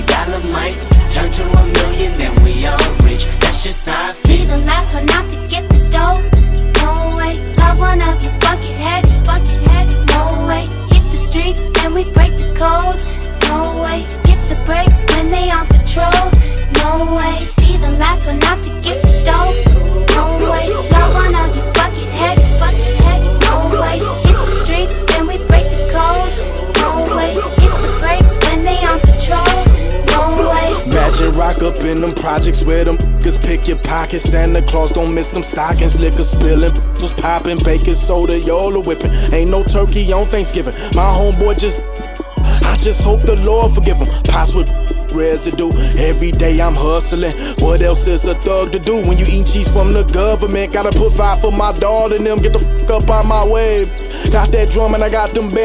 $8 might turn to $1 million, then we all rich. That's just how I Be feel. the last one out to get this dough. No way, love one of you bucket headed. No way, hit the streets and we break the code. No way, hit the brakes when they on patrol. No way, be the last one out to get this dough. No way, love one of you bucket headed. No way, hit the streets and we break the code. No way, hit the brakes when they on patrol. No way. Imagine rock up in them projects where them niggas pick your pockets. Santa Claus don't miss them stockings. Liquor spilling, was popping, baking soda, y'all are whipping. Ain't no turkey on Thanksgiving. My homeboy I just hope the Lord forgive him. Pops with residue. Every day I'm hustling. What else is a thug to do when you eat cheese from the government? Gotta put 5 for my dog and them. Get the fuck up out my way. Got that drum and I got them